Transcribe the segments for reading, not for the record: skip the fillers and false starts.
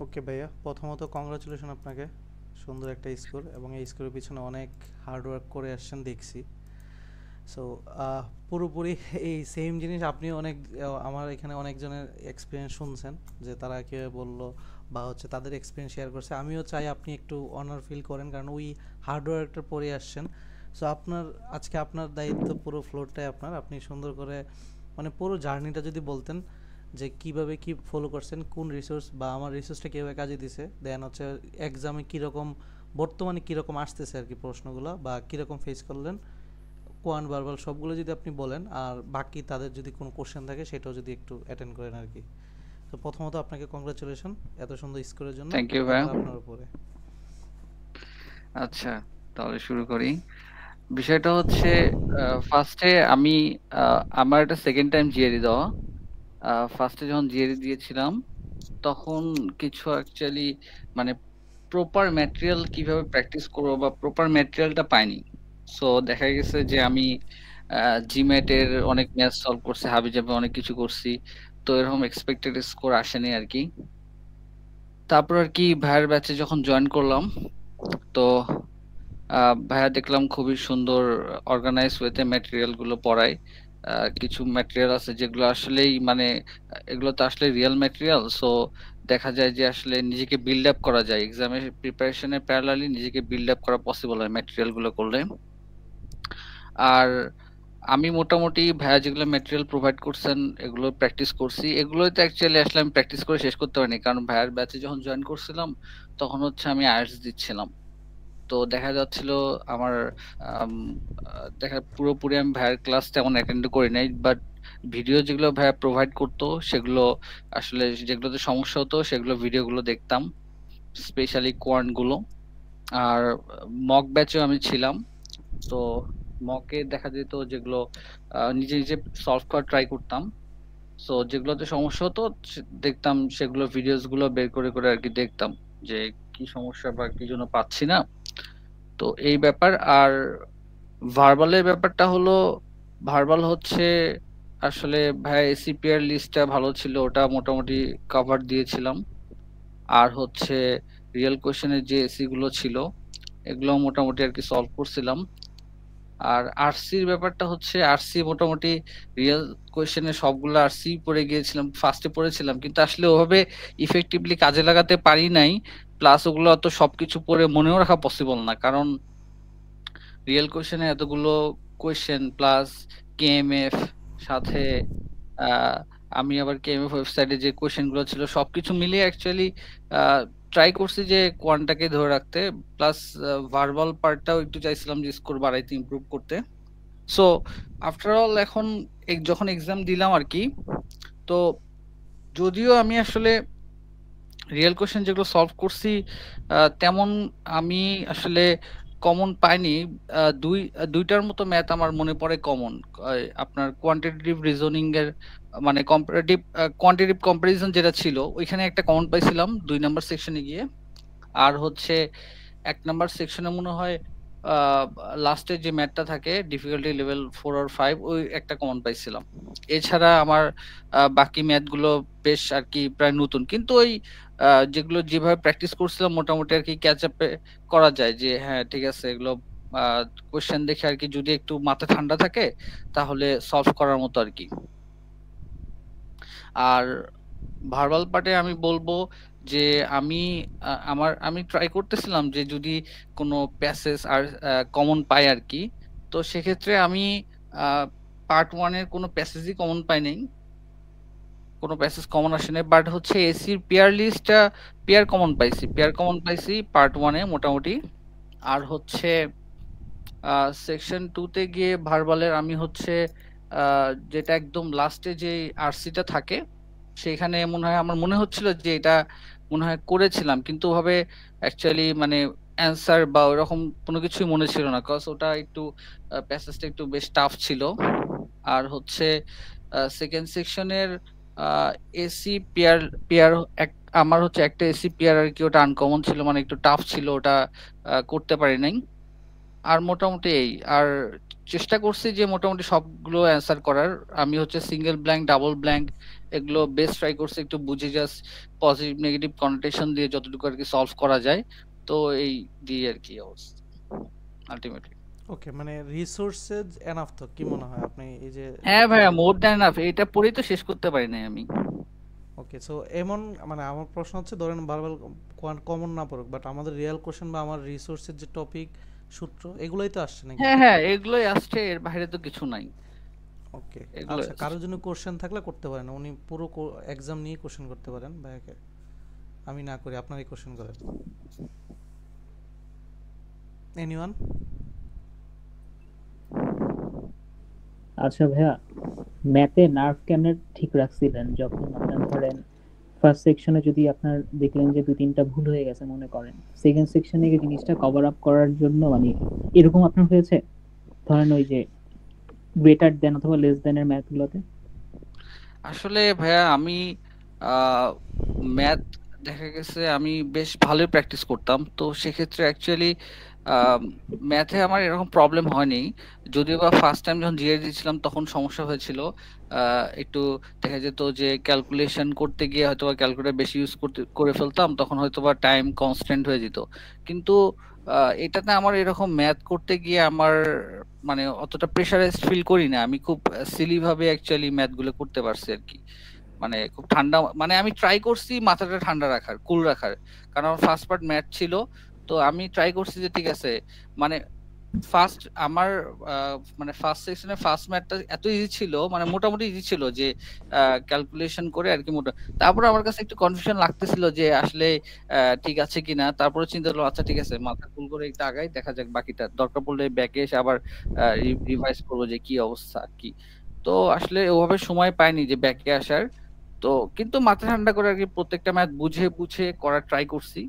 ওকে ভাইয়া, প্রথমত কংগ্রাচুলেশন আপনাকে। সুন্দর একটা স্কোর, এবং এই স্কোরের পিছনে অনেক হার্ড ওয়ার্ক করে আসছেন দেখছি। সো পুরোপুরি এই সেম জিনিস আপনি অনেক আমার এখানে অনেকজনের এক্সপিরিয়েন্স শুনছেন, যে তারা কীভাবে বললো বা হচ্ছে তাদের এক্সপিরিয়েন্স শেয়ার করছে। আমিও চাই আপনি একটু অনার ফিল করেন, কারণ ওই হার্ড ওয়ার্কটা পরে আসছেন। সো আজকে আপনার দায়িত্ব, পুরো ফ্লোরটাই আপনার। আপনি সুন্দর করে মানে পুরো জার্নিটা যদি বলতেন, যে কিভাবে কি ফলো করছেন, কোন রিসোর্স বা আমার রিসোর্সটা কীভাবে কাজে দিছে, দেন হচ্ছে এক্সামে কীরকম, বর্তমানে কীরকম আসতেছে আর কি প্রশ্নগুলো, বা কীরকম ফেস করলেন, কোয়ান ভার্বাল সবগুলো যদি আপনি বলেন, আর বাকি তাদের যদি কোনো কোশ্চেন থাকে সেটাও যদি একটু অ্যাটেন্ড করেন আর কি। তো প্রথমত আপনাকে কংগ্রাচুলেশন এত সুন্দর স্কোরের জন্য। থ্যাংক ইউ ভাইয়া। এবার আপনার উপরে। আচ্ছা, তাহলে শুরু করি। বিষয়টা হচ্ছে ফার্স্টে আমি আমার এটা সেকেন্ড টাইম জিআরই দেওয়া। ফার্স্টে যখন জিআরই দিয়েছিলাম তখন কিছু অ্যাকচুয়ালি মানে প্রপার ম্যাটেরিয়াল কিভাবে প্র্যাকটিস করবো বা প্রপার ম্যাটেরিয়ালটা পাইনি। সো দেখা গেছে যে আমি জিম্যাটের অনেক ম্যাথ সলভ করছি, হাবিজাবি অনেক কিছু করছি, তো এরকম এক্সপেক্টেড স্কোর আসেনি আর কি। তারপর আর কি ভাইয়ের ব্যাচে যখন জয়েন করলাম, তো ভাইয়া দেখলাম খুবই সুন্দর অর্গানাইজ ওয়েতে ম্যাটেরিয়াল গুলো পড়ায়। কিছু ম্যাটেরিয়াল আছে যেগুলো আসলেই মানে এগুলো তো আসলে রিয়েল ম্যাটেরিয়াল। সো দেখা যায় যে আসলে নিজেকে বিল্ড আপ করা যায়, এক্সামের প্রিপারেশনের প্যারালালি নিজেকে বিল্ড আপ করা পসিবল হয় ম্যাটেরিয়াল গুলো করলে। আর আমি মোটামুটি ভাইয়া যেগুলো ম্যাটেরিয়াল প্রোভাইড করছেন এগুলো প্র্যাকটিস করছি। এগুলোই তো অ্যাকচুয়ালি আসলে আমি প্র্যাকটিস করে শেষ করতে পারিনি, কারণ ভাইয়ার ব্যাচে যখন জয়েন করছিলাম তখন হচ্ছে আমি আয়ার্স দিচ্ছিলাম। তো দেখা যাচ্ছিল আমার আম, দেখা পুরোপুরি আমি ভাইয়ার ক্লাস তেমন অ্যাটেন্ড করি নাই, বাট ভিডিও যেগুলো ভাইয়া প্রোভাইড করতো সেগুলো আসলে যেগুলোতে সমস্যা হতো সেগুলো ভিডিওগুলো দেখতাম, স্পেশালি কোয়ান্ট গুলো। আর মক ব্যাচেও আমি ছিলাম, তো মকে দেখা যেত যেগুলো নিজে নিজে সলভ করা ট্রাই করতাম। সো যেগুলোতে সমস্যা হতো দেখতাম, সেগুলো ভিডিওস গুলো বের করে করে আর কি দেখতাম যে কি সমস্যা বা কি জন্য পাচ্ছি না। তো এই ব্যাপার। আর ভার্বালের ব্যাপারটা হলো, ভার্বাল হচ্ছে আসলে ভাই সিপিআর লিস্টটা ভালো ছিল, ওটা মোটামুটি কভার দিয়েছিলাম। আর হচ্ছে রিয়েল কোশ্চেনের যে এসি গুলো ছিল এগুলো মোটামুটি আর কি সলভ করছিলাম। আর আরসির ব্যাপারটা হচ্ছে আরসি মোটামুটি রিয়েল কোশ্চেনের সবগুলো আরসি পড়ে গিয়েছিলাম, ফার্স্টে পড়েছিলাম, কিন্তু আসলে ওভাবে ইফেক্টিভলি কাজে লাগাতে পারি নাই। প্লাস ওগুলো অত সবকিছু পড়ে মনেও রাখা পসিবল না, কারণ রিয়েল কোশ্চেনে এতগুলো কোশ্চেন প্লাস কেএমএফ সাথে আহ, আমি আবার কেএমএফ ওয়েবসাইটে যে কোশ্চেন গুলো ছিল সবকিছু মিলিয়ে অ্যাকচুয়ালি ট্রাই করছি যে কোয়ান্টাকে ধরে রাখতে। প্লাস ভার্বাল পার্টটাও একটু চাইছিলাম যে স্কোর বাড়াইতে, ইমপ্রুভ করতে। সো আফটার অল এখন যখন এক্সাম দিলাম আর কি, তো যদিও আমি আসলে রিয়েল কোশ্চেন যেগুলো সলভ করছি তেমন আমি আসলে কমন পাইনি। দুইটার মতো ম্যাথ আমার মনে পড়ে কমন। আপনার কোয়ান্টিটেটিভ রিজনিং এর মানে কম্পারেটিভ কোয়ান্টিটেটিভ কম্পারিজন যেটা ছিল ওইখানে একটা কমন পাইছিলাম 2 নাম্বার সেকশনে গিয়ে। আর হচ্ছে 1 নাম্বার সেকশনে মনে হয় লাস্টের যে ম্যাথটা থাকে ডিফিকাল্টি লেভেল 4 আর 5, ওই একটা কমন পাইছিলাম। এছাড়া আমার বাকি ম্যাথ গুলো বেশ আর কি প্রায় নতুন, কিন্তু ওই যেগুলো যেভাবে প্র্যাকটিস করছিলাম মোটামুটি আর কি ক্যাচ আপ করা যায়, যে হ্যাঁ ঠিক আছে এগুলো কোশ্চেন দেখে আর কি যদি একটু মাথা ঠান্ডা থাকে তাহলে সলভ করার মতো আর কি। আর ভার্বাল পার্টে আমি বলবো যে আমি আমি ট্রাই করতেছিলাম যে যদি কোনো প্যাসেজ আর কমন পাই আর কি। তো সেক্ষেত্রে আমি পার্ট 1-এর কোনো প্যাসেজই কমন পাই নাই, কোনো প্যাসেজ কমন আসে নাই, বাট হচ্ছে এসির পেয়ার লিস্টটা পেয়ার কমন পাইছি পার্ট 1-এ মোটামুটি। আর হচ্ছে সেকশন 2-তে গিয়ে ভার্বালের আমি হচ্ছে যেটা একদম লাস্টে যে আরসিটা থাকে সেখানে মনে হয় আমার মনে হচ্ছিল যে এটা মনে হয় করেছিলাম, কিন্তু ওভাবে অ্যাকচুয়ালি মানে অ্যান্সার বা ওরকম কোনো কিছুই মনে ছিল না, কজ ওটা একটু প্যাসেজটা একটু বেশ টাফ ছিল। আর হচ্ছে সেকেন্ড সেকশনের এসি পেয়ার পেয়ার আমার হচ্ছে একটা এসি পেয়ার আর কি, ওটা আনকমন ছিল, মানে একটু টাফ ছিল, ওটা করতে পারি নাই। আর মোটামুটি এই আর চেষ্টা করছি যে মোটামুটি সবগুলো অ্যান্সার করার। আমি হচ্ছে সিঙ্গেল ব্ল্যাঙ্ক, ডাবল ব্ল্যাঙ্ক এগুলো বেস্ট ট্রাই করছি একটু বুঝে, জাস্ট পজিটিভ নেগেটিভ কনোটেশন দিয়ে যতটুকু আর কি সলভ করা যায়। তো এই দিয়ে আর কি অবস্থা আলটিমেটলি। ওকে, মানে রিসোর্সেস এনাফ তো কি মনে হয় আপনি এই যে হ্যাঁ ভাইয়া, যে মোর দ্যান এনাফ। এটা পড়েই তো শেষ করতে পারি নাই আমি। ওকে, সো এমন মানে আমার প্রশ্ন হচ্ছে ধরেন বারবার কমন না পড়ুক, বাট আমাদের রিয়েল কোশ্চেন বা আমার রিসোর্সের যে টপিক সূত্র এগুলোই তো আসছে নাকি? হ্যাঁ হ্যাঁ, এগুলোই আসছে, এর বাইরে তো কিছু নাই। ওকে, এগুলোই আচ্ছা, আসছে। কারোর জন্য কোশ্চেন থাকলে করতে পারেন, উনি পুরো এক্সাম নিয়ে কোশ্চেন করতে পারেন ভাইয়াকে, আমি না করি, আপনারই কোশ্চেন করেন। এনিওয়ান? আচ্ছা ভাইয়া, ম্যাথে নার্ভ কেমনে ঠিক রাখছিলেন যখন আপনার ধরেন ফার্স্ট সেকশনে যদি আপনার দেখলেন যে 2-3টা ভুল হয়ে গেছে মনে করেন, সেকেন্ড সেকশনে গিয়ে জিনিসটা কভার আপ করার জন্য মানে এরকম আপনার হয়েছে ধরেন ওই যে গ্রেটার দেন অথবা লেস দেন এর ম্যাথগুলোতে? আসলে ভাইয়া আমি ম্যাথ দেখা গেছে আমি বেশ ভালোই প্র্যাকটিস করতাম, তো সেক্ষেত্রে অ্যাকচুয়ালি ম্যাথে আমার এরকম প্রবলেম হয়নি। যদিও বা ফার্স্ট টাইম যখন জিআর দিয়েছিলাম তখন সমস্যা হয়েছিল, একটু দেখা যেত যে ক্যালকুলেশন করতে গিয়ে হয়তো বা ক্যালকুলেটর বেশি ইউজ করে ফেলতাম, তখন হয়তো বা টাইম কনস্ট্যান্ট হয়ে যেত। কিন্তু এটাতে আমার এরকম ম্যাথ করতে গিয়ে আমার মানে অতটা প্রেশারাইজড ফিল করি না, আমি খুব সিলি ভাবে অ্যাকচুয়ালি ম্যাথ গুলো করতে পারছি আর কি। মানে খুব ঠান্ডা, মানে আমি ট্রাই করছি মাথাটা ঠান্ডা রাখার, কুল রাখার, কারণ আমার ফার্স্ট পার্ট ম্যাথ ছিল। তো আমি ট্রাই করছি যে ঠিক আছে, মানে ফার্স্ট আমার মানে ফার্স্ট সেকশনে ফার্স্ট ম্যাথটা এত ইজি ছিল, মানে মোটামুটি ইজি ছিল যে ক্যালকুলেশন করে আর কি মোটা। তারপরে আমার কাছে একটু কনফিউশন লাগতেছিল যে আসলে ঠিক আছে কিনা। তারপরে চিন্তা করলাম আচ্ছা ঠিক আছে, মাথা কুল করে একটু আগাই, দেখা যাক বাকিটা, দরকার পড়লে ব্যাকে এসে আবার রিভাইজ করবো যে কি অবস্থা কি। তো আসলে ওভাবে সময় পাইনি যে ব্যাকে আসার। তো কিন্তু মাথা ঠান্ডা করে আর কি প্রত্যেকটা ম্যাথ বুঝে বুঝে করার ট্রাই করছি,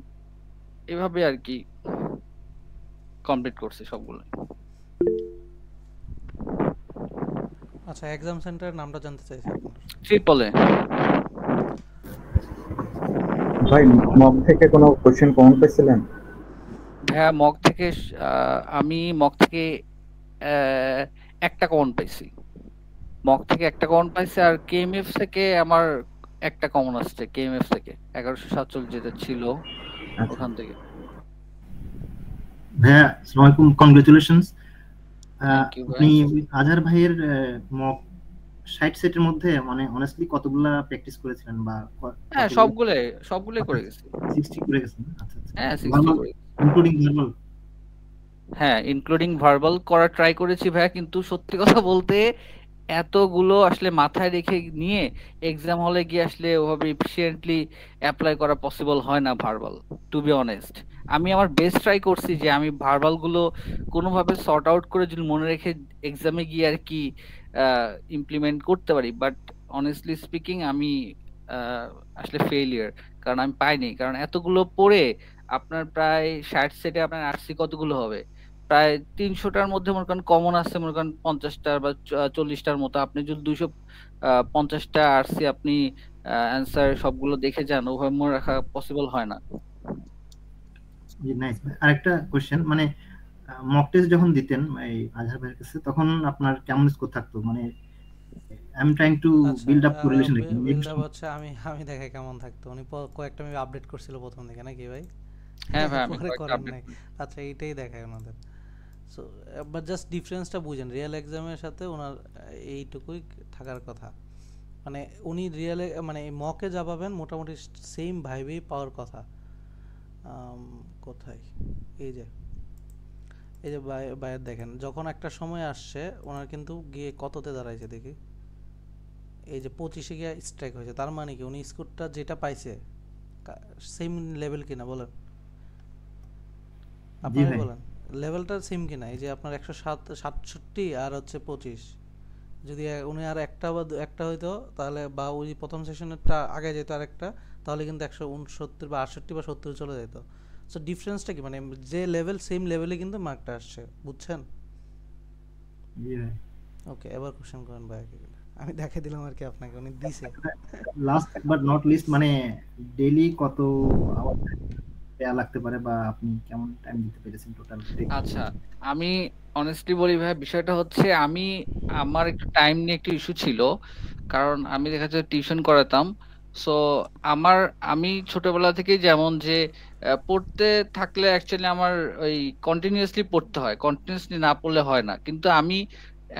এভাবে আর কি কমপ্লিট করছি সবগুলো। আচ্ছা, এক্সাম সেন্টারের নামটা জানতে চাইছি আপনার। ট্রিপলে। ভাই, মক থেকে কোনো কোশ্চেন কমন পেয়েছিলেন? হ্যাঁ, মক থেকে আমি মক থেকে আহ, একটা কমন পাইছি। মক থেকে একটা কমন পাইছি, আর কেএমএফ থেকে আমার একটা কমন আসছে, কেএমএফ থেকে 1147 যেটা ছিল আচ্ছা ওখান থেকে। ভাইয়া আসসালামু আলাইকুম, কংগ্রেচুলেশনস। থ্যাংক ইউ ভাই। আপনি আজহার ভাইয়ের মক 60 সেটের মধ্যে মানে অনেস্টলি কতগুলা প্র্যাকটিস করেছিলেন বা হ্যাঁ, কতগুলো? সবগুলোই করে গেছি। 60 করে গেছেন? আচ্ছা আচ্ছা। হ্যাঁ, 60 ভার্বাল করে গেছি। Including verbal? হ্যাঁ, ইনক্লুডিং ভার্বাল করার ট্রাই করেছি ভাইয়া, কিন্তু সত্যি কথা বলতে এতগুলো আসলে মাথায় রেখে নিয়ে এক্সাম হলে গিয়ে আসলে ওভাবে এফিশিয়েন্টলি অ্যাপ্লাই করা পসিবল হয় না ভার্বাল, টু বি অনেস্ট। আমি আমার বেস্ট ট্রাই করছি যে আমি ভার্বাল গুলো কোনোভাবে সর্ট আউট করে যদি মনে রেখে এক্সামে গিয়ে আর কি ইমপ্লিমেন্ট করতে পারি, বাট অনেস্টলি স্পিকিং আমি আসলে ফেলিয়ার, কারণ আমি পাইনি। কারণ এতগুলো পড়ে আপনার প্রায় 60 সেটে আপনার আরসি কতগুলো হবে? প্রায় 300টার মধ্যে মনে করেন কমন আছে মনে করেন 50টার বা 40টার মতো। আপনি যদি 250টা আরসি আপনি অ্যান্সার সবগুলো দেখে যান, ওভাবে মনে রাখা পসিবল হয় না। জি, নাইস। আরেকটা কোশ্চেন, মানে মক টেস্ট যখন দিতেন এই আজহার ভাইয়ের কাছে, তখন আপনার কেমন স্কোর থাকতো? মানে আই এম ট্রাইং টু আচ্ছা, বিল্ড আপ কোরিলেশন আর কি। বিল্ড আপ হচ্ছে আমি আমি দেখাই কেমন থাকতো। উনি কয়েকটা মেবি আপডেট করছিল প্রথম দিকে নাকি ভাই? হ্যাঁ ভাই, আমি পরে কয়েকটা করেন আপডেট নাই? করি। আচ্ছা, এইটাই দেখায় ওনাদের। সো বাট জাস্ট ডিফারেন্সটা বুঝেন, রিয়েল এক্সামের সাথে ওনার এইটুকুই থাকার কথা। মানে উনি রিয়েলে মানে মকে যা পাবেন মোটামুটি সেম ভাইবেই পাওয়ার কথা। কোথায়? এই যে এই যে বাইরে দেখেন, যখন একটা সময় আসছে ওনার কিন্তু গিয়ে কততে দাঁড়াইছে দেখি, এই যে 25-এ গিয়ে স্ট্রাইক হয়েছে। তার মানে কি উনি স্কোরটা যেটা পাইছে সেম লেভেল কিনা বলেন, জি আপনারাই ভাই। বলেন লেভেলটা সেম কিনা। এই যে আপনার 167 আর হচ্ছে 25, যদি উনি আর একটা বা একটা হইতো তাহলে, বা ওই প্রথম সেশনেরটা আগে যেত আর একটা, তাহলে কিন্তু 169 বা 68 বা 70 চলে যেত। সো ডিফারেন্সটা কি, মানে যে লেভেল সেম লেভেলে কিন্তু মার্কটা আসছে, বুঝছেন? জি ভাই। ওকে, এবার কোশ্চেন করেন ভাইয়াকে, আমি দেখাই দিলাম আর কি আপনাকে, উনি দিছে। লাস্ট বাট নট লিস্ট, মানে ডেইলি কত আওয়ার দেয়া লাগতে পারে বা আপনি কেমন টাইম দিতে পেরেছেন টোটাল? আচ্ছা, আমি অনেস্টলি বলি ভাই, বিষয়টা হচ্ছে আমি আমার একটু টাইম নিয়ে একটু ইস্যু ছিল। কারণ আমি দেখা যায় টিউশন করাতাম। সো আমি ছোটবেলা থেকেই যেমন যে পড়তে থাকলে অ্যাকচুয়ালি আমার ওই কন্টিনিউয়াসলি পড়তে হয়, কন্টিনিউয়াসলি না পড়লে হয় না। কিন্তু আমি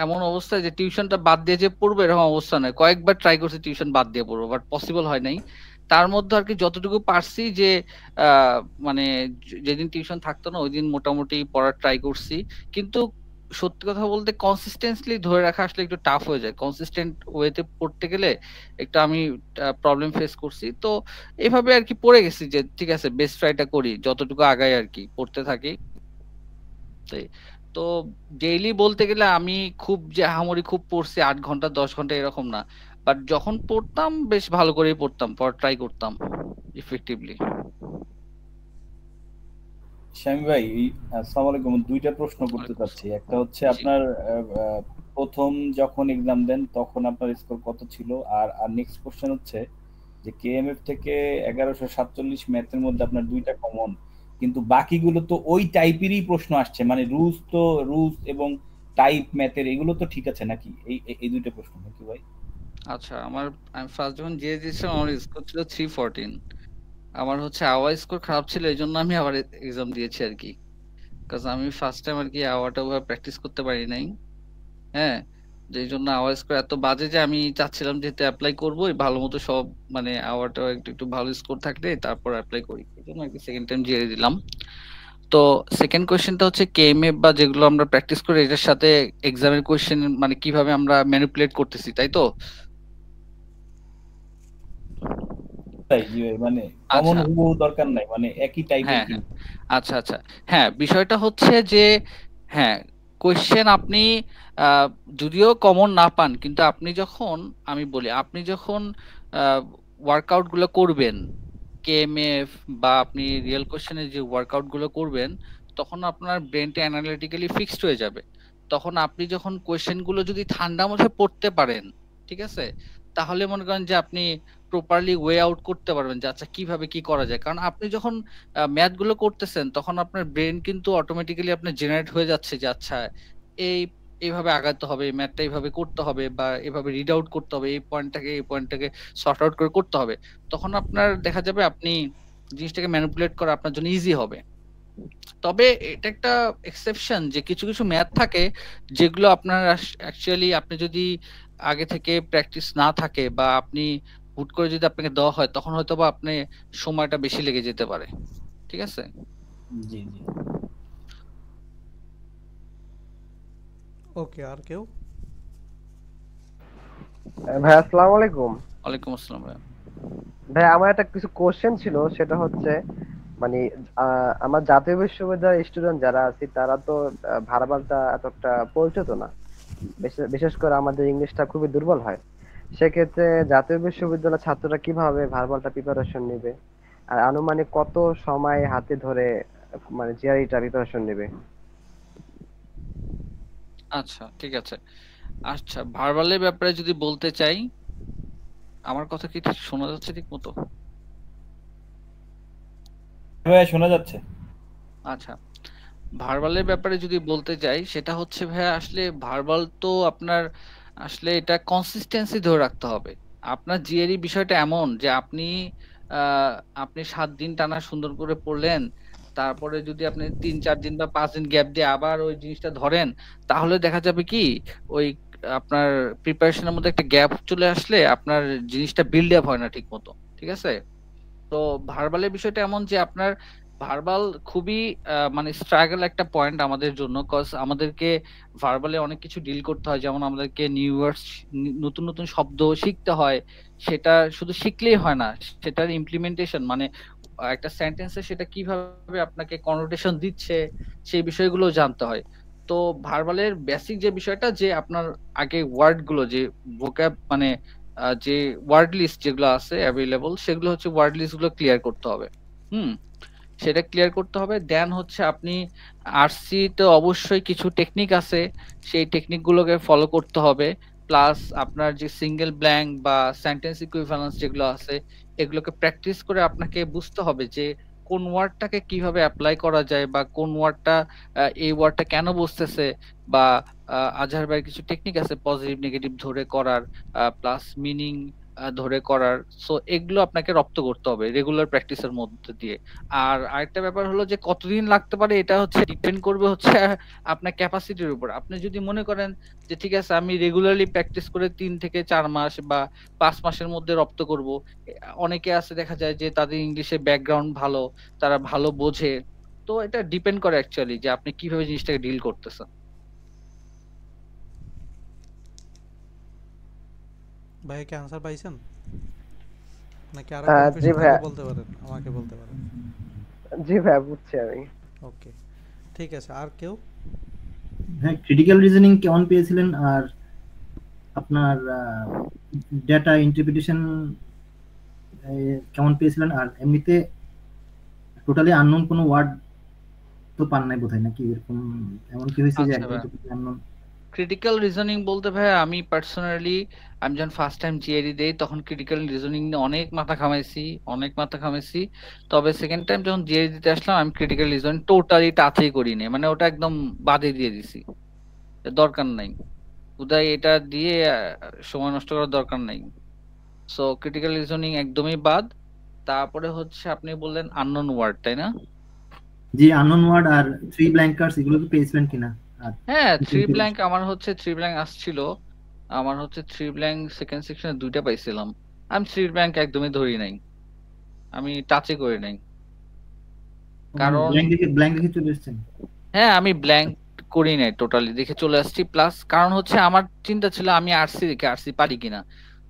এমন অবস্থায় যে টিউশনটা বাদ দিয়ে যে পড়বো এরকম অবস্থা নয়, কয়েকবার ট্রাই করছি টিউশন বাদ দিয়ে পড়বো, বাট পসিবল হয় নাই। তার মধ্যে আর কি যতটুকু পারছি যে মানে যেদিন টিউশন থাকতো না ওই দিন মোটামুটি পড়ার ট্রাই করছি। কিন্তু সত্যি কথা বলতে কনসিস্টেন্টলি ধরে রাখা আসলে একটু টাফ হয়ে যায়, কনসিস্টেন্ট ওয়েতে পড়তে গেলে একটু আমি প্রবলেম ফেস করছি। তো এভাবে আর কি পড়ে গেছি যে ঠিক আছে বেস্ট ট্রাইটা করি, যতটুকু আগাই আর কি পড়তে থাকি। তো ডেইলি বলতে গেলে আমি খুব যে আহামরি খুব পড়ছি 8 ঘন্টা 10 ঘন্টা এরকম না, বাট যখন পড়তাম বেশ ভালো করেই পড়তাম, পড়া ট্রাই করতাম ইফেক্টিভলি। শামীম ভাই, আসসালামু আলাইকুম। দুইটা প্রশ্ন করতে চাচ্ছি। একটা হচ্ছে জি। আপনার প্রথম যখন এক্সাম দেন তখন আপনার স্কোর কত ছিল, আর নেক্সট কোশ্চেন হচ্ছে যে কেএমএফ থেকে 1147 ম্যাথের মধ্যে আপনার দুইটা কমন, কিন্তু বাকিগুলো তো ওই টাইপেরই প্রশ্ন আসছে, মানে রুলস এবং টাইপ ম্যাথের এগুলো তো ঠিক আছে নাকি? এই দুইটা প্রশ্ন নাকি ভাই? আচ্ছা, আমি ফার্স্ট যখন জিএস দিয়েছিলাম আমার স্কোর ছিল 314। আমার হচ্ছে আওয়ার স্কোর খারাপ ছিল, এই জন্য আমি আবার এক্সাম দিয়েছি আর কি। কারণ আমি ফার্স্ট টাইম আর কি আওয়ারটা ওভাবে প্র্যাকটিস করতে পারি নাই। হ্যাঁ, যেই জন্য আওয়ার স্কোর এত বাজে যে আমি চাচ্ছিলাম যেহেতু অ্যাপ্লাই করবো ভালো মতো সব, মানে আওয়ারটা একটু একটু ভালো স্কোর থাকলে তারপর অ্যাপ্লাই করি, এই জন্য আর কি সেকেন্ড টাইম জিএস দিলাম। তো সেকেন্ড কোয়েশ্চেনটা হচ্ছে কেএমএফ বা যেগুলো আমরা প্র্যাকটিস করি এটার সাথে এক্সামের কোয়েশ্চেন মানে কিভাবে আমরা ম্যানিপুলেট করতেছি, তাই তো? তাই জি ভাই, মানে কমন আচ্ছা, হুবহু দরকার নাই, মানে একই টাইপের হ্যাঁ কি? হ্যাঁ, আচ্ছা আচ্ছা, হ্যাঁ বিষয়টা হচ্ছে যে হ্যাঁ কোয়েশ্চেন আপনি আহ, যদিও কমন না পান, কিন্তু আপনি যখন, আমি বলি আপনি যখন ওয়ার্কআউট গুলো করবেন কেএমএফ বা আপনি রিয়েল কোশ্চেনের যে ওয়ার্কআউট গুলো করবেন, তখন আপনার ব্রেনটা অ্যানালিটিক্যালি ফিক্সড হয়ে যাবে। তখন আপনি যখন কোশ্চেন গুলো যদি ঠান্ডা মাথায় পড়তে পারেন, ঠিক আছে, তাহলে মনে করেন যে আপনি প্রপারলি ওয়ে আউট করতে পারবেন যে আচ্ছা কিভাবে কি করা যায়। কারণ আপনি যখন ম্যাথ গুলো করতেছেন তখন আপনার ব্রেন কিন্তু অটোমেটিক্যালি আপনার জেনারেট হয়ে যাচ্ছে যে আচ্ছা এই এইভাবে আগাতে হবে, এই ম্যাথটা এইভাবে করতে হবে বা এভাবে রিড আউট করতে হবে, এই পয়েন্টটাকে সর্ট আউট করে করতে হবে। তখন আপনার দেখা যাবে আপনি জিনিসটাকে ম্যানিপুলেট করা আপনার জন্য ইজি হবে। তবে এটা একটা এক্সেপশন যে কিছু কিছু ম্যাথ থাকে যেগুলো আপনার অ্যাকচুয়ালি আপনি যদি আগে থেকে প্র্যাকটিস না থাকে বা আপনি হুট করে যদি আপনাকে দেওয়া হয় তখন হয়তো বা আপনি সময়টা বেশি লেগে যেতে পারে। ঠিক আছে? জি জি। ওকে, আর কেউ? ভাই আসসালামু আলাইকুম। ওয়ালাইকুম আসসালাম ভাই। ভাই আমার একটা কিছু কোশ্চেন ছিল, সেটা হচ্ছে মানে আমার জাতীয় বিশ্ববিদ্যালয়ের স্টুডেন্ট যারা আছি তারা তো ভার্বালটা এতটা পরিচিত না, বিশেষ করে আমাদের ইংলিশটা খুবই দুর্বল হয়। সেক্ষেত্রে জাতীয় বিশ্ববিদ্যালয়ের ছাত্ররা কিভাবে ভার্বালটা প্রিপারেশন নেবে, আর আনুমানিক কত সময় হাতে ধরে মানে জিআরইটা প্রিপারেশন নেবে? আচ্ছা ঠিক আছে। আচ্ছা, ভার্বালের ব্যাপারে যদি বলতে চাই, আমার কথা কি ঠিক শোনা যাচ্ছে ঠিক মতো? ভাইয়া শোনা যাচ্ছে। আচ্ছা, ভার্বালের ব্যাপারে যদি বলতে যাই সেটা হচ্ছে ভাইয়া আসলে ভার্বাল তো আপনার আসলে এটা কনসিস্টেন্সি ধরে রাখতে হবে। আপনার জিআরই বিষয়টা এমন যে আপনি আহ, আপনি 7 দিন টানা সুন্দর করে পড়লেন, তারপরে যদি আপনি 3 4 দিন বা 5 দিন গ্যাপ দিয়ে আবার ওই জিনিসটা ধরেন, তাহলে দেখা যাবে কি ওই আপনার প্রিপারেশনের মধ্যে একটা গ্যাপ চলে আসলে আপনার জিনিসটা বিল্ড আপ হয় না ঠিক মতো। ঠিক আছে? তো ভার্বালের বিষয়টা এমন যে আপনার ভার্বাল খুবই মানে স্ট্রাগল একটা পয়েন্ট আমাদের জন্য, কজ আমাদেরকে ভার্বালে অনেক কিছু ডিল করতে হয়। যেমন আমাদেরকে নিউ ওয়ার্ডস, নতুন নতুন শব্দ শিখতে হয়। সেটা শুধু শিখলেই হয় না, সেটার ইমপ্লিমেন্টেশন মানে একটা সেন্টেন্সে সেটা কিভাবে আপনাকে কনোটেশন দিচ্ছে সেই বিষয়গুলো জানতে হয়। তো ভার্বালের বেসিক যে বিষয়টা যে আপনার আগে ওয়ার্ড গুলো যে ভোক্যাব মানে যে ওয়ার্ড লিস্ট যেগুলো আছে অ্যাভেলেবল, সেগুলো হচ্ছে ওয়ার্ড লিস্ট গুলো ক্লিয়ার করতে হবে। হুম, সেটা ক্লিয়ার করতে হবে। দেন হচ্ছে আপনি আরসি তো অবশ্যই কিছু টেকনিক আছে, সেই টেকনিক গুলোকে ফলো করতে হবে। প্লাস আপনার যে সিঙ্গেল ব্ল্যাঙ্ক বা সেন্টেন্স ইকুইভ্যালেন্স যেগুলো আছে এগুলোকে প্র্যাকটিস করে আপনাকে বুঝতে হবে যে কোন ওয়ার্ডটাকে কিভাবে অ্যাপ্লাই করা যায় বা কোন ওয়ার্ডটা এই ওয়ার্ডটা কেন বসতেছে, বা আজহার ভাইয়ের কিছু টেকনিক আছে পজিটিভ নেগেটিভ ধরে করার, প্লাস মিনিং ধরে করার। সো এগুলো আপনাকে রপ্ত করতে হবে রেগুলার প্র্যাকটিসের মধ্যে দিয়ে। আর আরেকটা ব্যাপার হলো যে কতদিন লাগতে পারে এটা হচ্ছে ডিপেন্ড করবে হচ্ছে আপনার ক্যাপাসিটির উপর। আপনি যদি মনে করেন যে ঠিক আছে আমি রেগুলারলি প্র্যাকটিস করে 3 থেকে 4 মাস বা 5 মাসের মধ্যে রপ্ত করব, অনেকে আছে দেখা যায় যে তাদের ইংলিশে ব্যাকগ্রাউন্ড ভালো, তারা ভালো বোঝে। তো এটা ডিপেন্ড করে অ্যাকচুয়ালি যে আপনি কিভাবে জিনিসটাকে ডিল করতেছেন। ভাই কি আনসার পাইছেন নাকি আরো জি কনফিউশন ভাইয়া, থাকলে বলতে পারেন, আমাকে বলতে পারেন। জি ভাইয়া বুঝছি আমি। ওকে, ঠিক আছে। আর কেউ? হ্যাঁ, ক্রিটিক্যাল রিজনিং কেমন পেয়েছিলেন, আর আপনার ডেটা ইন্টারপ্রিটেশন কেমন পেয়েছিলেন, আর এমনিতে টোটালি আননোন কোনো ওয়ার্ড তো পান নাই বোধহয়, নাকি এরকম এমন কি হয়েছে যে আচ্ছা একদম ভাই, টোটালি আননোন? ক্রিটিক্যাল রিজনিং বলতে ভাই আমি পার্সোনালি আমি যখন ফার্স্ট টাইম জিআরই দেই তখন ক্রিটিক্যাল রিজনিং নিয়ে অনেক মাথা খামাইছি। তবে সেকেন্ড টাইম যখন জিআরই দিতে আসলাম আমি ক্রিটিক্যাল রিজনিং টোটালি টাচই করিনি, মানে ওটা একদম বাদে দিয়ে দিছি, দরকার নাই, উদয় এটা দিয়ে সময় নষ্ট করার দরকার নাই। সো ক্রিটিক্যাল রিজনিং একদমই বাদ। তারপরে হচ্ছে আপনি বললেন আননোন ওয়ার্ড, তাই না? জি, আননোন ওয়ার্ড আর থ্রি ব্ল্যাঙ্কার্স এগুলো কি পেয়েছিলেন কিনা? আর হ্যাঁ, থ্রি ব্ল্যাঙ্ক আমার হচ্ছে থ্রি ব্ল্যাঙ্ক আসছিল, আমার হচ্ছে থ্রি ব্ল্যাঙ্ক সেকেন্ড সেকশনে 2টা পাইছিলাম। আমি থ্রি ব্ল্যাঙ্ক একদমই ধরি নাই, আমি টাচই করি নাই, কারণ ব্ল্যাঙ্ক দেখে চলে এসেছেন? হ্যাঁ আমি ব্ল্যাঙ্ক করি নাই, টোটালি দেখে চলে আসছি। প্লাস কারণ হচ্ছে আমার চিন্তা ছিল আমি আরসি দেখে আরসি পারি কিনা।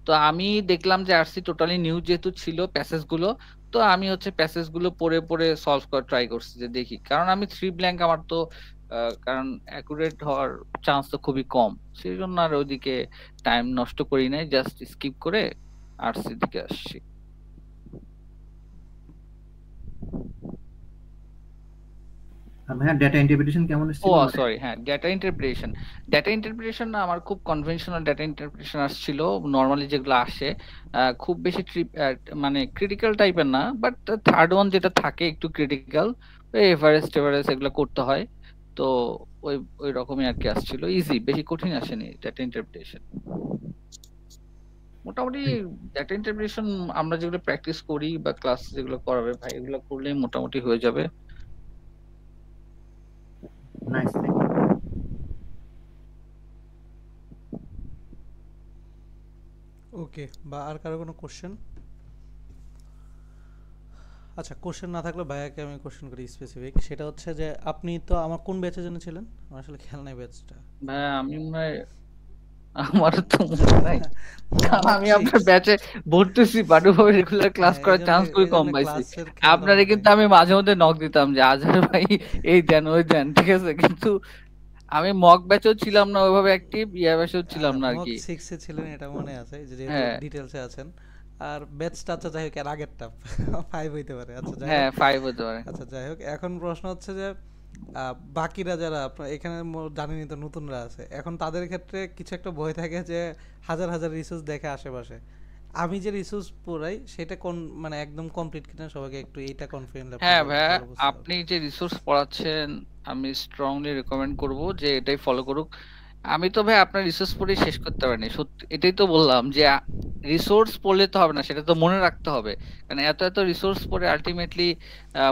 তো আমি দেখলাম যে আরসি টোটালি নিউ যেহেতু ছিল প্যাসেজ গুলো, তো আমি হচ্ছে প্যাসেজ গুলো পড়ে পড়ে সলভ করার ট্রাই করছি যে দেখি, কারণ আমি থ্রি ব্ল্যাঙ্ক আমার তো কারণ অ্যাকুরেট হওয়ার চান্স তো খুবই কম, সেই জন্য আর ওইদিকে টাইম নষ্ট করি নাই, জাস্ট স্কিপ করে আরসি দিকে আসছি। আর ভাইয়া ডেটা ইন্টারপ্রিটেশন কেমন ও এসেছিল? সরি, হ্যাঁ ডেটা ইন্টারপ্রিটেশন না আমার খুব কনভেনশনাল ডেটা ইন্টারপ্রিটেশন আসছিল, নরমালি যেগুলো আসে খুব বেশি মানে ক্রিটিক্যাল টাইপের না, বাট থার্ড ওয়ান যেটা থাকে একটু ক্রিটিক্যাল, এভারেস্ট এগুলো করতে হয়। তো ওই ওই রকমই আর কি আসছিল, ইজি, বেশি কঠিন আসেনি ডেটা ইন্টারপ্রিটেশন। মোটামুটি ডেটা ইন্টারপ্রিটেশন আমরা যেগুলো প্র্যাকটিস করি বা ক্লাস যেগুলো করাবে ভাই এগুলো করলেই মোটামুটি হয়ে যাবে। Nice, thank you. ওকে, বা আর কারো কোনো কোশ্চেন? আচ্ছা, কোশ্চেন না থাকলে ভাইয়াকে আমি কোশ্চেন করি স্পেসিফিক। সেটা হচ্ছে যে আপনি তো আমার কোন ব্যাচে জন্য ছিলেন? আমার আসলে খেয়াল নাই ব্যাচটা। ভাই আমি মনে হয় আমার তো মনে নাই, কারণ আমি আপনার ব্যাচে ভর্তিছি বাটুভাবে রেগুলার ক্লাস হ্যাঁ, করার চান্স খুবই কম পাইছি। আপনারে কিন্তু আমি মাঝে মধ্যে নক দিতাম যে আজহার ভাই এই দেন ওই দেন, ঠিক আছে, কিন্তু আমি মক ব্যাচেও ছিলাম না ওইভাবে অ্যাক্টিভ, ইয়া ব্যাচেও ছিলাম না আর মক কি। 6 এ ছিলেন এটা মনে আছে, যে যেহেতু হ্যাঁ ডিটেইলসে আছেন। আর ব্যাচটা আচ্ছা যাই হোক, এর আগেরটা 5 হইতে পারে। আচ্ছা যাই হ্যাঁ হোক, 5 হতে পারে। আচ্ছা যাই হোক, এখন প্রশ্ন হচ্ছে যে বাকিরা যারা আপনার এখানে জানেনই তো নতুনরা আছে, এখন তাদের ক্ষেত্রে কিছু একটা ভয় থাকে যে হাজার হাজার রিসোর্স দেখে আশেপাশে। আমি যে রিসোর্স পড়াই সেটা কোন মানে একদম কমপ্লিট কিনা সবাইকে একটু এইটা কনফিডেন্ট হ্যাঁ ভাইয়া, আপনি যে রিসোর্স পড়াচ্ছেন আমি স্ট্রংলি রেকমেন্ড করব যে এটাই ফলো করুক। আমি তো ভাই আপনার রিসোর্স পড়ে শেষ করতে পারিনি, সত্যি এটাই তো বললাম যে রিসোর্স পড়লে তো হবে না, সেটা তো মনে রাখতে হবে। কারণ এত এত রিসোর্স পড়ে আলটিমেটলি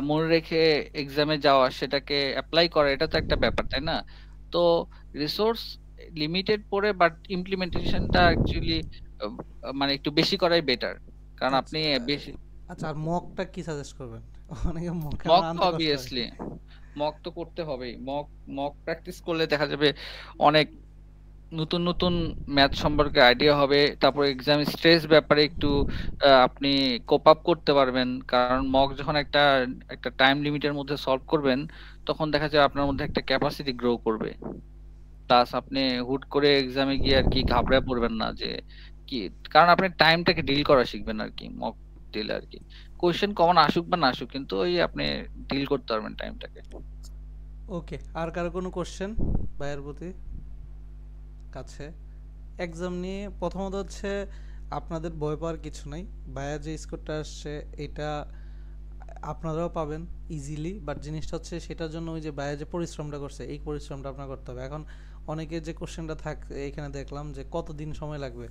মনে রেখে এক্সামে যাওয়া, সেটাকে অ্যাপ্লাই করা, এটা তো একটা ব্যাপার, তাই না? তো রিসোর্স লিমিটেড পড়ে বাট ইমপ্লিমেন্টেশনটা অ্যাকচুয়ালি মানে একটু বেশি করাই বেটার, কারণ আপনি বেশি। আচ্ছা, আর মকটা কি সাজেস্ট করবেন? অনেকে মক মক তো অবভিয়াসলি মক তো করতে হবেই, মক মক প্র্যাকটিস করলে দেখা যাবে অনেক নতুন নতুন ম্যাথ সম্পর্কে আইডিয়া হবে, তারপর এক্সাম স্ট্রেস ব্যাপারে একটু আপনি কোপ আপ করতে পারবেন, কারণ মক যখন একটা একটা টাইম লিমিটের মধ্যে সলভ করবেন তখন দেখা যায় আপনার মধ্যে একটা ক্যাপাসিটি গ্রো করবে। প্লাস আপনি হুট করে এক্সামে গিয়ে আর কি ঘাবড়ে পড়বেন না যে কি, কারণ আপনি টাইমটাকে ডিল করা শিখবেন আর কি, মক ডিল আর কি। কোশ্চেন কমন আসুক বা না আসুক, কিন্তু ওই আপনি ডিল করতে পারবেন টাইমটাকে। ওকে, আর কারো কোনো কোশ্চেন ভাইয়ের প্রতি কাছে? এক্সাম নিয়ে প্রথমত হচ্ছে আপনাদের ভয় পাওয়ার কিছু নাই। ভাইয়া যে স্কোরটা আসছে এটা আপনারাও পাবেন ইজিলি, বাট জিনিসটা হচ্ছে সেটার জন্য ওই যে বাইরে যে পরিশ্রমটা করছে এই পরিশ্রমটা আপনার করতে হবে। এখন অনেকের যে কোশ্চেনটা এখানে দেখলাম যে কতদিন সময় লাগবে,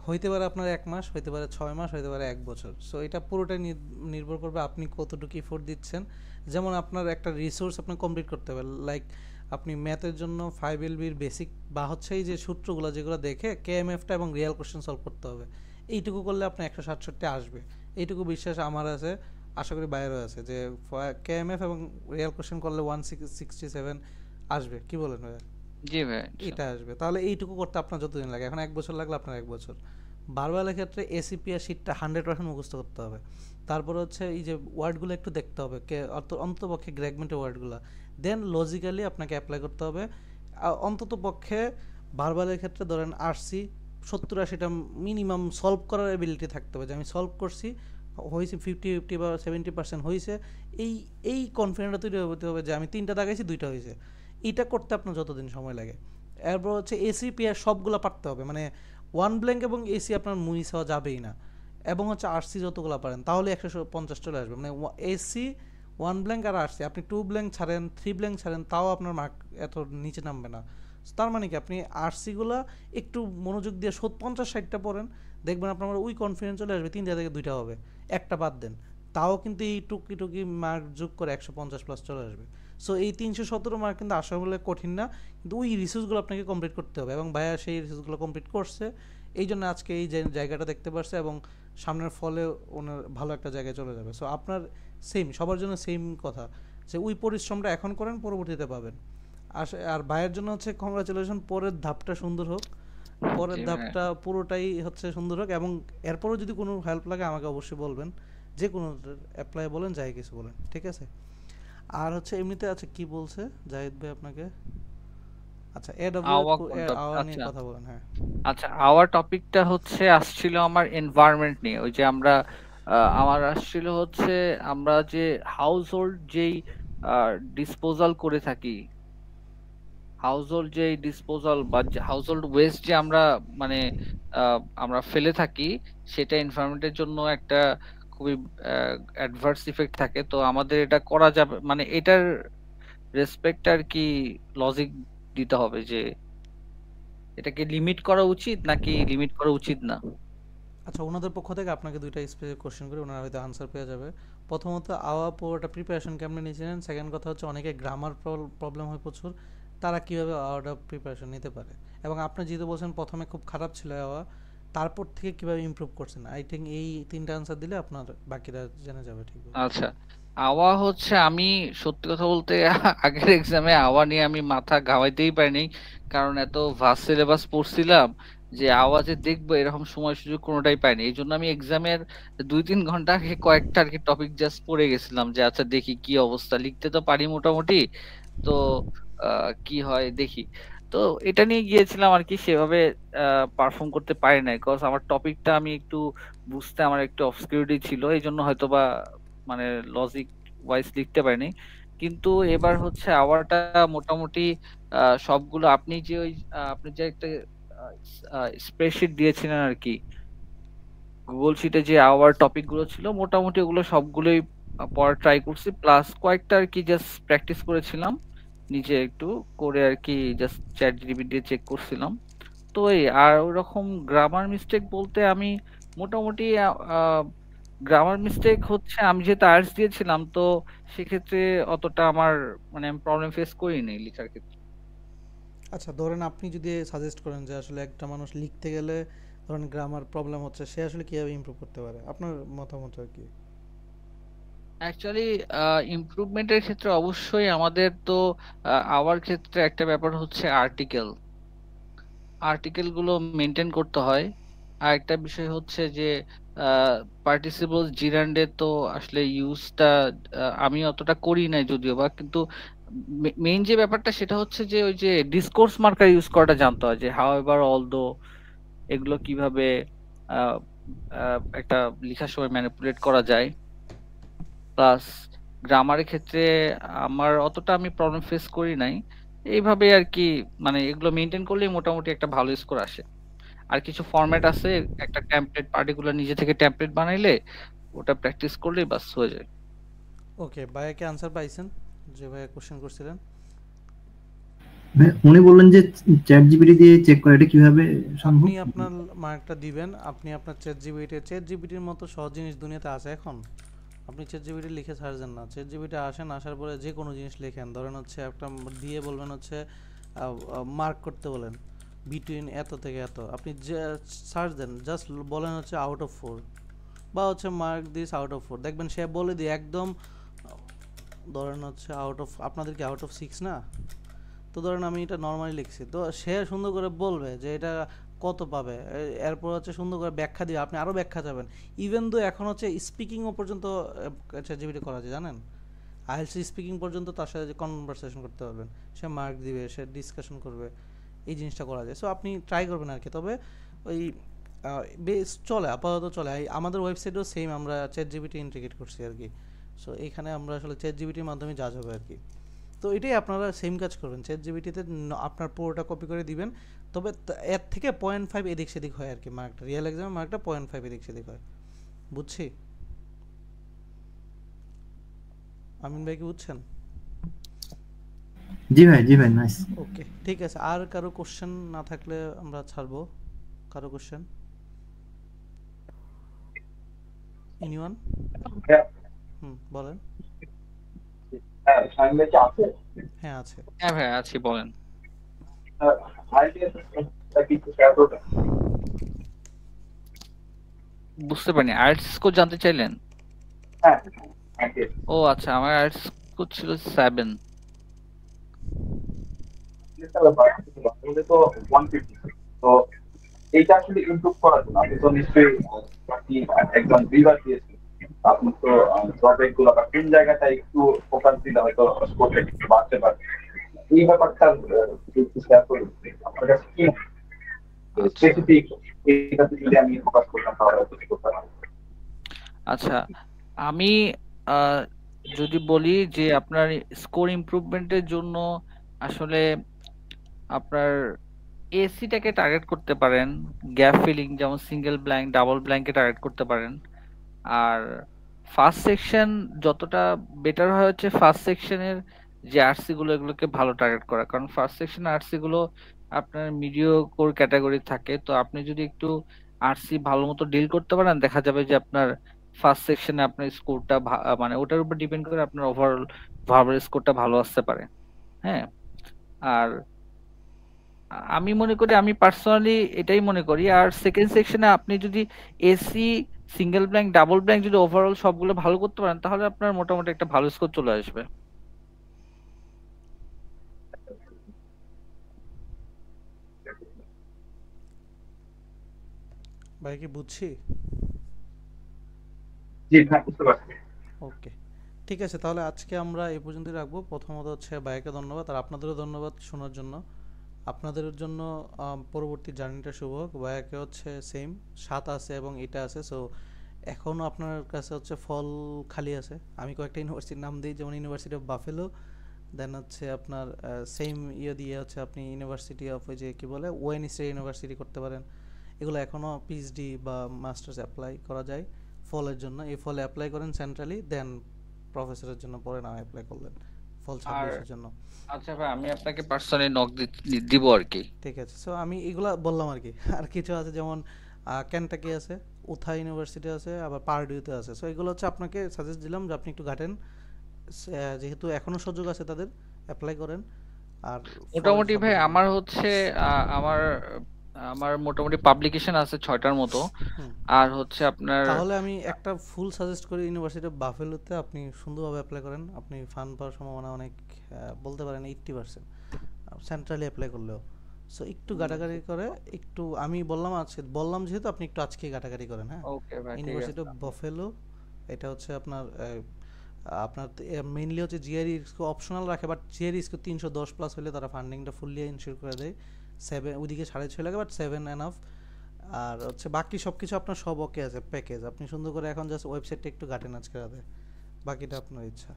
হইতে পারে আপনার 1 মাস, হইতে পারে 6 মাস, হইতে পারে 1 বছর। সো এটা পুরোটাই নির্ভর করবে আপনি কতটুকু এফোর্ট দিচ্ছেন। যেমন আপনার একটা রিসোর্স আপনার কমপ্লিট করতে হবে, লাইক আপনি ম্যাথের জন্য 5LBর বেসিক বা হচ্ছে এই যে সূত্রগুলো যেগুলো দেখে কেএমএফটা এবং রিয়েল কোশ্চেন সলভ করতে হবে। এইটুকু করলে আপনার 167 আসবে, এইটুকু বিশ্বাস আমার আছে, আশা করি বাইরেও আছে, যে কেএমএফ এবং রিয়েল কোশ্চেন করলে 167 আসবে। কি বলেন ভাইয়া? জি ভাই, এটা আসবে। তাহলে এইটুকু করতে আপনার যতদিন লাগে, এখন 1 বছর লাগলে আপনার 1 বছর। বারবারের ক্ষেত্রে এসিপি আর শিটটা 100% মুখস্থ করতে হবে। তারপরে হচ্ছে এই যে ওয়ার্ডগুলো একটু দেখতে হবে, অন্ততপক্ষে গ্র্যাগমেন্টের ওয়ার্ডগুলো, দেন লজিক্যালি আপনাকে অ্যাপ্লাই করতে হবে। অন্ততপক্ষে বারবারের ক্ষেত্রে ধরেন আরসি 70-80টা মিনিমাম সলভ করার এবিলিটি থাকতে হবে, যে আমি সলভ করছি, হয়েছে 50 বা 70% হয়েছে, এই কনফিডেন্টটা তৈরি হতে হবে যে আমি 3টা দাগাইছি 2টা হয়েছে। এটা করতে আপনার যতদিন সময় লাগে। এরপর হচ্ছে এসি পিআর সবগুলো পারতে হবে, মানে 1 ব্ল্যাঙ্ক এবং এসি আপনার মুইস হওয়া যাবেই না। এবং হচ্ছে আরসি যতগুলো পারেন তাহলে 150 চলে আসবে, মানে এসি 1 ব্ল্যাঙ্ক আর আরসি। আপনি 2 ব্ল্যাঙ্ক ছাড়েন, 3 ব্ল্যাঙ্ক ছাড়েন, তাও আপনার মার্ক এত নিচে নামবে না। তার মানে কি আপনি আরসিগুলো একটু মনোযোগ দিয়ে 50-60টা পড়েন, দেখবেন আপনার ওই কনফিডেন্স চলে আসবে 3টা থেকে 2টা হবে। একটা বাদ দেন, তাও কিন্তু এই টুকি মার্ক যোগ করে 150+ চলে আসবে। সো এই 317 মার্ক কিন্তু আসা বলে কঠিন না, কিন্তু ওই রিসোর্সগুলো আপনাকে কমপ্লিট করতে হবে, এবং ভাইয়া সেই রিসোর্সগুলো কমপ্লিট করছে, এই জন্য আজকে এই যে জায়গাটা দেখতে পারছে, এবং সামনের ফলে ওনার ভালো একটা জায়গায় চলে যাবে। সো আপনার সবার জন্য সেম কথা, যে ওই পরিশ্রমটা এখন করেন, পরবর্তীতে পাবেন। আর ভাইয়ের জন্য হচ্ছে কংগ্রাচুলেশন, পরের ধাপটা সুন্দর হোক, পরের ধাপটা পুরোটাই হচ্ছে সুন্দর হোক, এবং এরপরও যদি কোনো হেল্প লাগে আমাকে অবশ্যই বলবেন, যে কোনো অ্যাপ্লাই বলেন, যাই কিছু বলেন, ঠিক আছে? আর হচ্ছে এমনিতে আচ্ছা কি বলছে জাহিদ ভাই আপনাকে? আচ্ছা আওয়া নিয়ে কথা বলেন। হ্যাঁ আচ্ছা, আওয়ার টপিকটা হচ্ছে আসছিল আমার এনভায়রনমেন্ট নিয়ে। ওই যে আমার আসছিল হচ্ছে আমরা যে হাউসহোল্ড যেই ডিসপোজাল করে থাকি, হাউসহোল্ড যে ডিসপোজাল বা হাউসহোল্ড ওয়েস্ট যে আমরা মানে আমরা ফেলে থাকি, সেটা এনভায়রনমেন্টের জন্য একটা খুবই অ্যাডভার্স ইফেক্ট থাকে। তো আমাদের এটা করা যাবে, মানে এটার রেসপেক্ট আর কি লজিক দিতে হবে যে এটাকে লিমিট করা উচিত নাকি লিমিট করা উচিত না। আচ্ছা, ওনাদের পক্ষ থেকে আপনাকে 2টা স্পেসিফিক কোশ্চেন করে ওনারা হয়তো আনসার পেয়ে যাবে। প্রথমত আওয়া পুরোটা প্রিপারেশন কেমনে নিয়েছিলেন, সেকেন্ড কথা হচ্ছে অনেকে গ্রামার প্রবলেম হয় প্রচুর, তারা কীভাবে আওয়াটা প্রিপারেশন নিতে পারে, এবং আপনি যেহেতু বলছেন প্রথমে খুব খারাপ ছিল আওয়া, তারপর থেকে কীভাবে ইমপ্রুভ করছেন। আই থিঙ্ক এই 3টা আনসার দিলে আপনার বাকিরা জেনে যাবে। ঠিক আছে? আচ্ছা, আওয়া হচ্ছে আমি সত্যি কথা বলতে আগের এক্সামে আওয়া নিয়ে আমি মাথা ঘামাইতেই পারিনি, কারণ এত ভাস্ট সিলেবাস পড়ছিলাম যে আওয়াজে দেখবো এরকম সময় সুযোগ কোনোটাই পাইনি। এই জন্য আমি এক্সামের 2-3 ঘন্টা আগে কয়েকটা আর কি টপিক জাস্ট পড়ে গেছিলাম, যে আচ্ছা দেখি কি অবস্থা, লিখতে তো পারি মোটামুটি, তো কি হয় দেখি। তো এটা নিয়ে গিয়েছিলাম আর কি, সেভাবে পারফর্ম করতে পারি নাই, বিকজ আমার টপিকটা আমি একটু বুঝতে আমার একটু অবসকিউরিটি ছিল, এই জন্য হয়তো বা মানে লজিক ওয়াইজ লিখতে পারিনি। কিন্তু এবার হচ্ছে আওয়ারটা মোটামুটি সবগুলো আপনি যে একটা স্প্রেডশিট দিয়েছিলেন আর কি, গুগল শিটে যে আওয়ার টপিক গুলো ছিল মোটামুটি ওগুলো সবগুলোই পড়ার ট্রাই করছি, প্লাস কয়েকটা আর কি জাস্ট প্র্যাকটিস করেছিলাম নিজে একটু করে আর কি, জাস্ট চ্যাট জিপিটি দিয়ে চেক করছিলাম। তো আর ওরকম গ্রামার মিস্টেক বলতে আমি মোটামুটি গ্রামার মিস্টেক হচ্ছে, আমি যেহেতু আর্টস দিয়েছিলাম তো সেক্ষেত্রে অতটা আমার মানে প্রবলেম ফেস করিনি লেখার ক্ষেত্রে। আচ্ছা, ধরেন আপনি যদি সাজেস্ট করেন যে আসলে একটা মানুষ লিখতে গেলে ধরেন গ্রামার প্রবলেম হচ্ছে, সে আসলে কিভাবে ইমপ্রুভ করতে পারে, আপনার মতামত আর কি? অ্যাকচুয়ালি ইমপ্রুভমেন্টের ক্ষেত্রে অবশ্যই আমাদের তো আওয়ার ক্ষেত্রে একটা ব্যাপার হচ্ছে আর্টিকেল গুলো মেনটেন করতে হয়। আর একটা বিষয় হচ্ছে যে পার্টিসিপল জিরান্ডে তো আসলে ইউজটা আমি অতটা করি নাই যদিও বা, কিন্তু মেইন যে ব্যাপারটা সেটা হচ্ছে যে ওই যে ডিসকোর্স মার্কার ইউজ করাটা জানতে হয়, যে হাউএভার অলদো এগুলো কিভাবে একটা লেখার সময় ম্যানিপুলেট করা যায়। প্লাস গ্রামারের ক্ষেত্রে আমার অতটা আমি প্রবলেম ফেস করি নাই, এইভাবে আর কি, মানে এগুলো মেনটেন করলেই মোটামুটি একটা ভালো স্কোর আসে। আর কিছু ফরম্যাট আছে, একটা টেমপ্লেট পার্টিকুলার নিজে থেকে টেমপ্লেট বানাইলে ওটা প্র্যাকটিস করলেই বাস হয়ে যায়। ওকে, ভাইয়া কি আনসার পাইছেন যে ভাইয়া কোশ্চেন করছিলেন? ভাই, উনি বললেন যে চ্যাট জিপিটি দিয়ে চেক করা, এটা কিভাবে সম্ভব? আপনি আপনার মার্কটা দিবেন, আপনি আপনার চ্যাট জিপিটির মতো সহজ জিনিস দুনিয়াতে আছে এখন? আপনি চ্যাট জিপিটি লিখে ছাড়ছেন না, চ্যাট জিপিটি আসেন, আসার পরে যে কোনো জিনিস লেখেন, ধরেন হচ্ছে একটা দিয়ে বলবেন হচ্ছে মার্ক করতে বলেন বিটুইন এত থেকে এত, আপনি যে সার্চ দেন, জাস্ট বলেন হচ্ছে আউট অফ 4 বা হচ্ছে মার্ক দিস আউট অফ 4, দেখবেন সে বলে দিয়ে একদম ধরেন হচ্ছে আউট অফ, আপনাদের কি আউট অফ 6 না? তো ধরেন আমি এটা নর্মালি লিখছি, তো সে সুন্দর করে বলবে যে এটা কত পাবে, এরপর হচ্ছে সুন্দর করে ব্যাখ্যা দিবে, আপনি আরও ব্যাখ্যা যাবেন। ইভেন দো এখন হচ্ছে স্পিকিংও পর্যন্ত চ্যাটজিপিটি করা যায়, জানেন? আইএলস স্পিকিং পর্যন্ত তার সাথে কনভারসেশন করতে পারবেন, সে মার্ক দিবে, সে ডিসকাশন করবে, এই জিনিসটা করা যায়। সো আপনি ট্রাই করবেন আর কি। তবে ওই বেশ চলে, আপাতত চলে। আমাদের ওয়েবসাইটেও সেম আমরা চ্যাটজিপিটি ইন্টিগ্রেট করছি আর কি। সো এখানে আমরা আসলে চ্যাটজিপিটির মাধ্যমে জাজ হবে আর কি। তো এটাই আপনারা সেম কাজ করবেন, চ্যাট জিপিটিতে আপনার পুরোটা কপি করে দিবেন, তবে এর থেকে 0.5 এদিক সেদিক হয় আর কি মার্কটা, রিয়েল এক্সামের মার্কটা 0.5 এদিক সেদিক হয়। বুঝছি? আমিন ভাই কি বুঝছেন? জি ভাই, নাইস। ওকে, ঠিক আছে। আর কারো কোশ্চেন না থাকলে আমরা ছাড়বো। কারো কোশ্চেন? এনিওয়ান? বলেন। হ্যাঁ আছে। হ্যাঁ ভাই আছি, বলেন। বুঝতে পারিনি, আইএলটিএস স্কোর জানতে চাইলেন? ও আচ্ছা, আমার আইএলটিএস স্কোর ছিল 7। তো 150, তো এইটা আসলে ইমপ্রুভ করার জন্য আপনি তো নিশ্চয়ই একজন রিভার দিয়েছেন, আপনি তো প্রজেক্ট গুলো বা কোন জায়গাটা একটু ফোকাস দিলে হয়তো স্কোরটা একটু বাড়তে পারে, এই ব্যাপারটা একটু শেয়ার করুন আপনার কাছে কি স্পেসিফিক এইটাতে যদি আমি ফোকাস করতাম তাহলে হয়তো কিছু করতে পারতাম। আচ্ছা, আমি যদি বলি যে আপনার স্কোর ইমপ্রুভমেন্টের জন্য আসলে আপনার এসিটাকে টার্গেট করতে পারেন, গ্যাপ ফিলিং যেমন সিঙ্গেল ব্ল্যাঙ্ক, ডাবল ব্ল্যাঙ্কে টার্গেট করতে পারেন। আর ফার্স্ট সেকশন যতটা বেটার হয় হচ্ছে ফার্স্ট সেকশনের যে আরসি গুলো এগুলোকে ভালো টার্গেট করা, কারণ ফার্স্ট সেকশনের আরসি গুলো আপনার মিডিওকোর ক্যাটাগরি থাকে। তো আপনি যদি একটু আরসি ভালো মতো ডিল করতে পারেন, দেখা যাবে যে আপনার ফার্স্ট সেকশনে আপনার স্কোরটা মানে ওটার উপর ডিপেন্ড করে আপনার ওভারঅল ভার্বাল স্কোরটা ভালো আসতে পারে। হ্যাঁ, আর আমি মনে করি, আমি পার্সোনালি এটাই মনে করি। আর সেকেন্ড সেকশনে আপনি যদি AC, single blank, double blank যদি ওভারঅল সবগুলো ভালো করতে পারেন, তাহলে আপনার মোটামুটি একটা ভালো স্কোর চলে আসবে। ভাই কি বুঝছি? জি হ্যাঁ, বুঝতে পারছি। ওকে, ঠিক আছে। তাহলে আজকে আমরা এই পর্যন্তই রাখবো। প্রথমত হচ্ছে ভাইকে ধন্যবাদ, আর আপনাদেরও ধন্যবাদ শোনার জন্য। আপনাদের জন্য পরবর্তী জার্নিটা শুভ হোক। ভাইয়াকে হচ্ছে সেম 7 আছে এবং এটা আছে। সো এখনও আপনার কাছে হচ্ছে ফল খালি আছে। আমি কয়েকটা ইউনিভার্সিটির নাম দিই, যেমন ইউনিভার্সিটি অফ বাফেলো, দেন হচ্ছে আপনার সেম দিয়ে হচ্ছে আপনি ইউনিভার্সিটি অফ ওই যে কী বলে ওয়েন স্টেট ইউনিভার্সিটি করতে পারেন। এগুলো এখনও পিএইচডি বা মাস্টার্স অ্যাপ্লাই করা যায় ফলের জন্য। এই ফলে অ্যাপ্লাই করেন সেন্ট্রালি, দেন প্রফেসরের জন্য পরে নাম অ্যাপ্লাই করলেন ফল 26-এর জন্য। আচ্ছা ভাই, আমি আপনাকে পার্সোনালি নক দিব আর কি। ঠিক আছে। সো আমি এগুলা বললাম আর কি। আর কিছু আছে যেমন কেনটাকি আছে, উথা ইউনিভার্সিটি আছে, আবার পারডিউতে আছে। সো এগুলো হচ্ছে আপনাকে সাজেস্ট দিলাম যে আপনি একটু ঘাটেন, যেহেতু এখনো সুযোগ আছে তাদের, অ্যাপ্লাই করেন। আর মোটামুটি ভাই আমার হচ্ছে আমার আমার মোটামুটি পাবলিকেশন আছে 6টার মতো। আর হচ্ছে আপনার, তাহলে আমি একটা ফুল সাজেস্ট করি ইউনিভার্সিটি অফ বাফেলোতে আপনি সুন্দরভাবে অ্যাপ্লাই করেন। আপনি ফান্ড পাওয়ার সম্ভাবনা অনেক, বলতে পারেন 80%, সেন্ট্রালি অ্যাপ্লাই করলেও। সো একটু গাটাগাড়ি করে, একটু আমি বললাম যেহেতু আপনি একটু আজকে গাটাগাড়ি করেন। হ্যাঁ, ওকে ভাই, ইউনিভার্সিটি অফ বাফেলো, এটা হচ্ছে আপনার মেইনলি হচ্ছে জিআরই অপশনাল রাখে, বাট জিআরই 310+ হলে তারা ফান্ডিংটা ফুললি ইনশিওর করে দেয়। 7 ওইদিকে 6.5 লাগে, বাট 7 এনাফ। আর হচ্ছে বাকি সব কিছু আপনার সব ওকে আছে, প্যাকেজ। আপনি সুন্দর করে এখন জাস্ট ওয়েবসাইটটা একটু ঘাটেন আজকে রাতে, বাকিটা আপনার ইচ্ছা।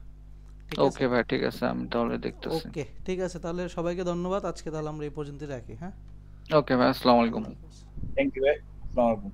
ওকে ভাই, ঠিক আছে, আমি তাহলে দেখতেছি। ওকে, ঠিক আছে। তাহলে সবাইকে ধন্যবাদ। আজকে তাহলে আমরা এই পর্যন্তই রাখি। হ্যাঁ, ওকে ভাই, আসসালামু আলাইকুম। থ্যাংক ইউ ভাই, আসসালামু আলাইকুম।